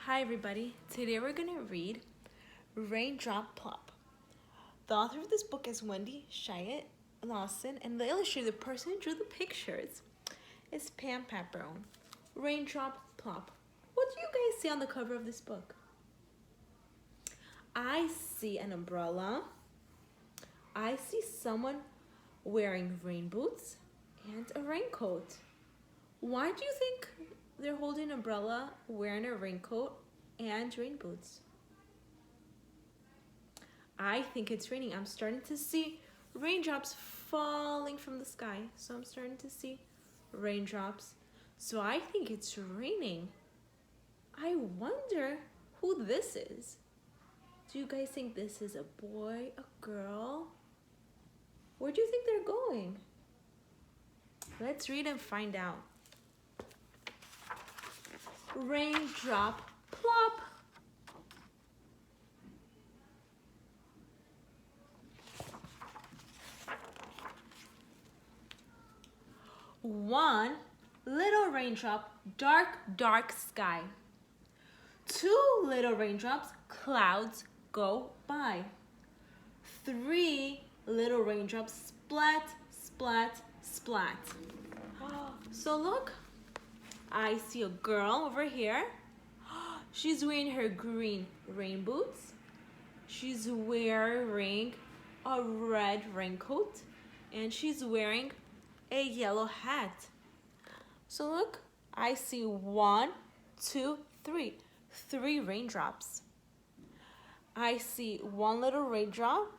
Hi everybody, today we're going to read Raindrop Plop. The author of this book is Wendy Shyatt Lawson, and the illustrator, the person who drew the pictures, is Pam Paparone. Raindrop Plop. What do you guys see on the cover of this book? I see an umbrella. I see someone wearing rain boots and a raincoat. Why do you think they're holding an umbrella, wearing a raincoat, and rain boots? I think it's raining. I'm starting to see raindrops falling from the sky. So I'm starting to see raindrops. So I think it's raining. I wonder who this is. Do you guys think this is a boy, a girl? Where do you think they're going? Let's read and find out. Raindrop plop. One little raindrop, dark sky. Two little raindrops, clouds go by. Three little raindrops, splat. So look, I see a girl over here. She's wearing her green rain boots. She's wearing a red raincoat, and she's wearing a yellow hat. So look, I see 1, 2, 3. 3 raindrops. I see one little raindrop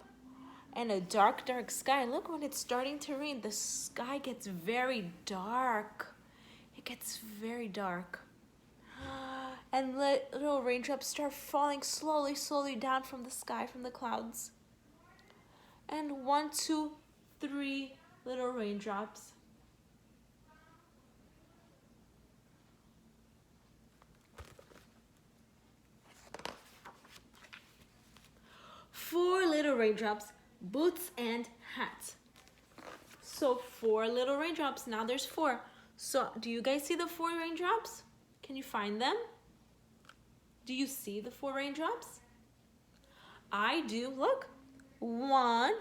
and a dark sky. Look, when it's starting to rain, the sky gets very dark. It gets very dark. And little raindrops start falling slowly down from the sky, from the clouds. And 1, 2, 3 little raindrops. Four little raindrops, boots and hat. So 4 little raindrops, now there's 4. So do you guys see the 4 raindrops? Can you find them? Do you see the 4 raindrops? I do, look. 1,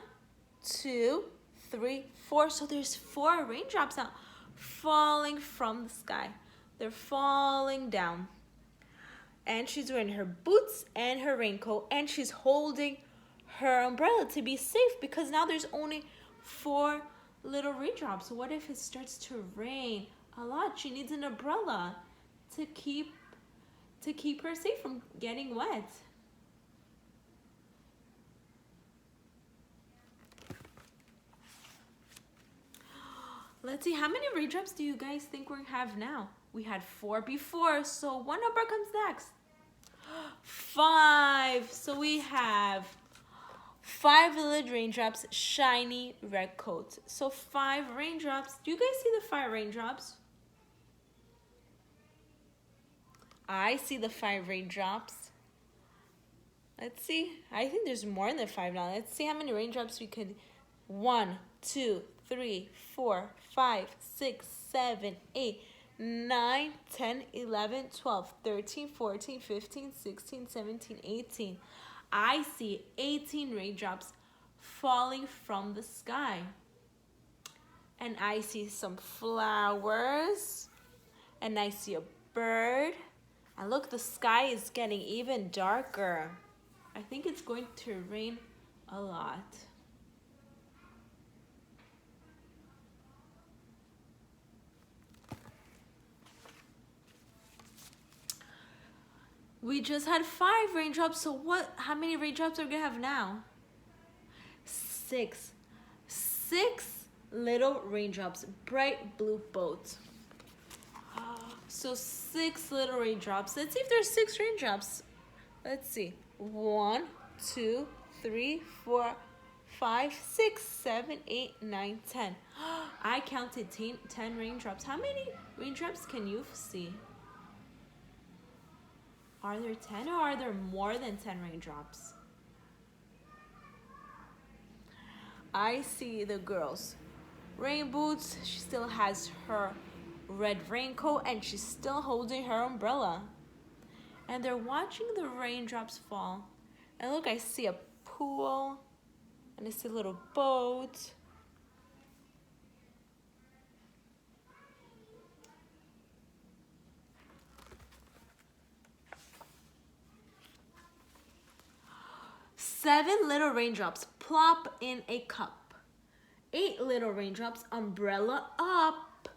2, 3, 4. So there's 4 raindrops now falling from the sky. They're falling down. And she's wearing her boots and her raincoat, and she's holding her umbrella to be safe because now there's only 4 little raindrops. What if it starts to rain a lot? She needs an umbrella to keep her safe from getting wet. Let's see, how many raindrops do you guys think we have now? We had 4 before, so what number comes next? 5. So we have 5 little raindrops, shiny red coat. So 5 raindrops. Do you guys see the 5 raindrops? I see the 5 raindrops. Let's see. I think there's more than 5 now. Let's see how many raindrops we could. 1, 2, 3, 4, 5, 6, 7, 8, 9, 10, 11, 12, 13, 14, 15, 16, 17, 18. I see 18 raindrops falling from the sky. And I see some flowers. And I see a bird. And look, the sky is getting even darker. I think it's going to rain a lot. We just had 5 raindrops, so how many raindrops are we gonna have now? 6. 6 little raindrops, bright blue boat. So 6 little raindrops. Let's see if there's 6 raindrops. Let's see. 1, 2, 3, 4, 5, 6, 7, 8, 9, 10. I counted 10 raindrops. How many raindrops can you see? Are there 10 or are there more than 10 raindrops? I see the girl's rain boots. She still has her red raincoat and she's still holding her umbrella. And they're watching the raindrops fall. And look, I see a pool, and I see a little boat. Seven little raindrops plop in a cup. 8 little raindrops umbrella up.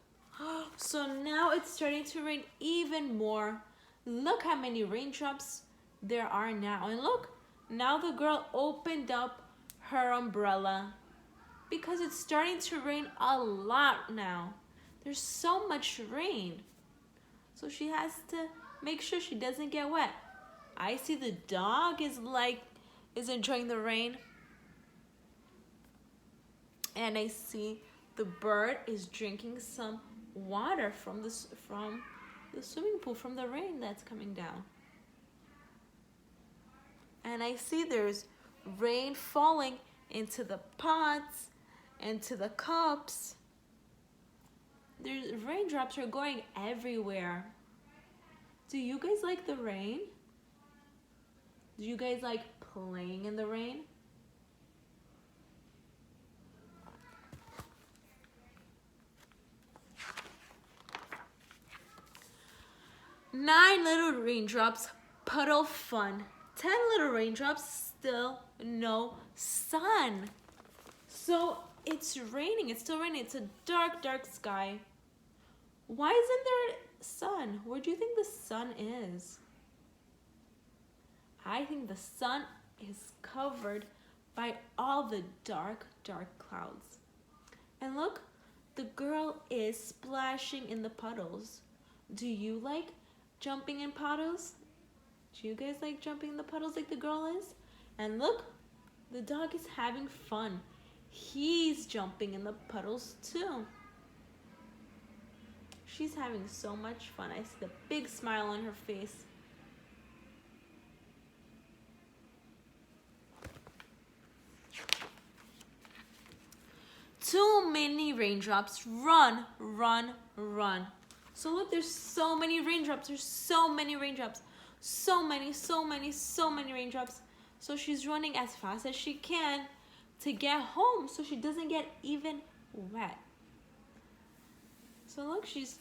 So now it's starting to rain even more. Look how many raindrops there are now. And look, now the girl opened up her umbrella because it's starting to rain a lot now. There's so much rain. So she has to make sure she doesn't get wet. I see the dog is enjoying the rain. And I see the bird is drinking some water from the swimming pool, from the rain that's coming down. And I see there's rain falling into the pots, into the cups. There's raindrops are going everywhere. Do you guys like the rain? Do you guys like playing in the rain? Nine little raindrops, puddle fun. 10 little raindrops, still no sun. So it's raining, it's still raining. It's a dark, dark sky. Why isn't there sun? Where do you think the sun is? I think the sun is covered by all the dark, dark clouds. And look, the girl is splashing in the puddles. Do you like jumping in puddles? Do you guys like jumping in the puddles like the girl is? And look, the dog is having fun. He's jumping in the puddles too. She's having so much fun. I see the big smile on her face. Too many raindrops. Run, run, run. So look, there's so many raindrops. There's so many raindrops. So many, so many, so many raindrops. So she's running as fast as she can to get home so she doesn't get even wet. So look, she's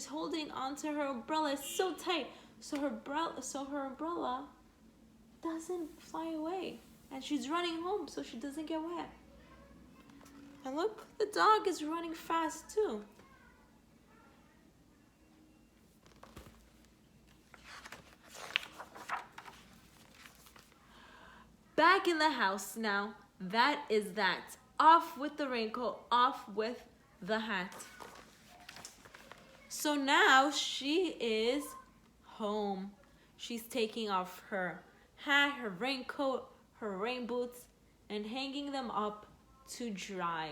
holding onto her umbrella so tight so her umbrella doesn't fly away. And she's running home so she doesn't get wet. And look, the dog is running fast too. Back in the house now. That is that. Off with the raincoat, off with the hat. So now she is home. She's taking off her hat, her raincoat, her rain boots, and hanging them up to dry.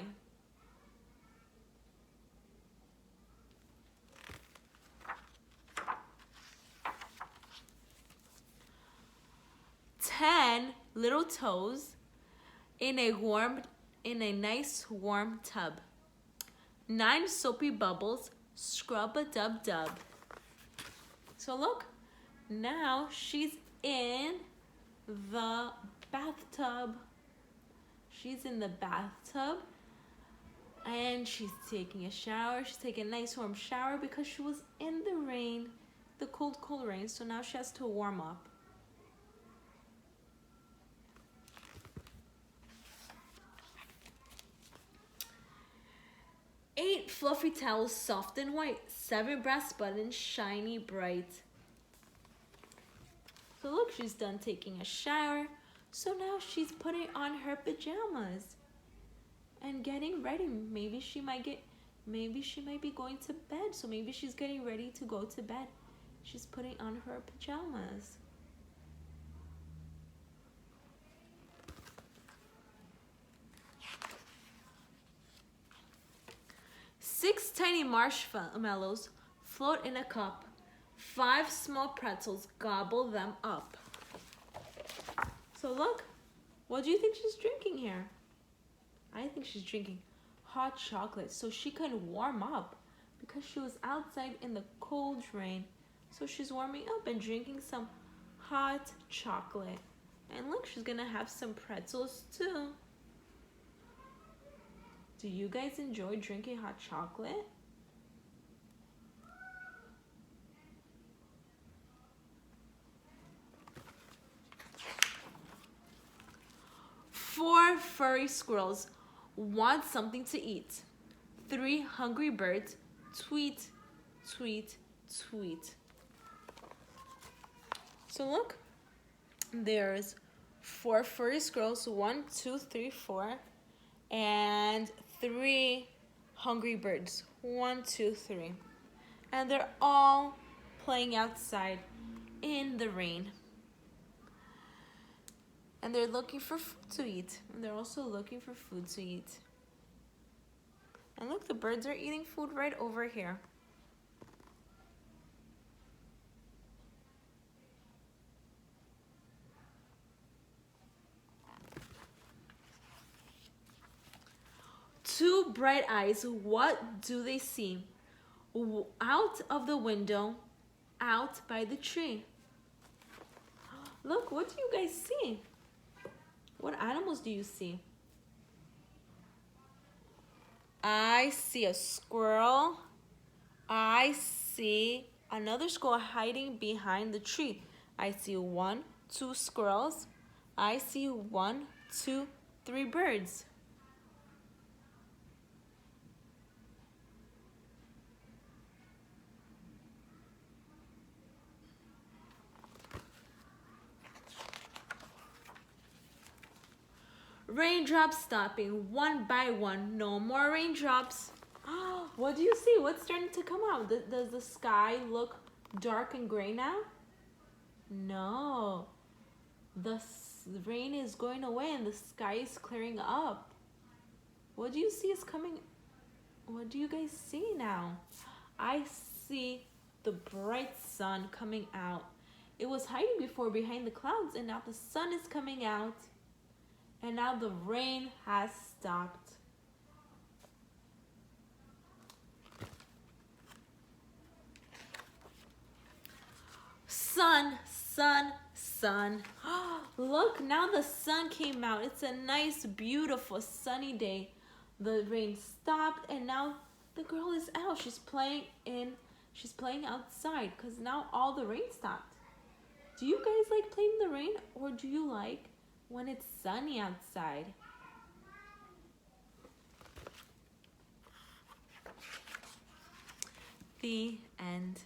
Ten little toes in a nice warm tub. 9 soapy bubbles, scrub a dub dub. So look, now she's in the bathtub. She's in the bathtub and she's taking a shower. She's taking a nice warm shower because she was in the rain, the cold, cold rain. So now she has to warm up. Eight fluffy towels, soft and white. 7 brass buttons, shiny bright. So look, she's done taking a shower. So now she's putting on her pajamas and getting ready. Maybe she might be going to bed. So maybe she's getting ready to go to bed. She's putting on her pajamas. Six tiny marshmallows float in a cup. 5 small pretzels gobble them up. So look, what do you think she's drinking here? I think she's drinking hot chocolate so she can warm up because she was outside in the cold rain So she's warming up and drinking some hot chocolate. And look, she's gonna have some pretzels too. Do you guys enjoy drinking hot chocolate? Four furry squirrels want something to eat. Three hungry birds tweet, tweet, tweet. So look, there's four furry squirrels, 1, 2, 3, 4, and three hungry birds, 1, 2, 3. And they're all playing outside in the rain. And they're looking for food to eat. And they're also looking for food to eat. And look, the birds are eating food right over here. Two bright eyes, what do they see? Out of the window, out by the tree. Look, what do you guys see? What animals do you see? I see a squirrel. I see another squirrel hiding behind the tree. I see 1, 2 squirrels. I see 1, 2, 3 birds. Raindrops stopping one by one. No more raindrops. What do you see? What's starting to come out? Does the sky look dark and gray now? No. The rain is going away and the sky is clearing up. What do you see is coming? What do you guys see now? I see the bright sun coming out. It was hiding before behind the clouds, and now the sun is coming out. And now the rain has stopped. Sun, sun, sun. Look, now the sun came out. It's a nice, beautiful, sunny day. The rain stopped and now the girl is out. She's playing outside because now all the rain stopped. Do you guys like playing in the rain, or do you like when it's sunny outside? The end.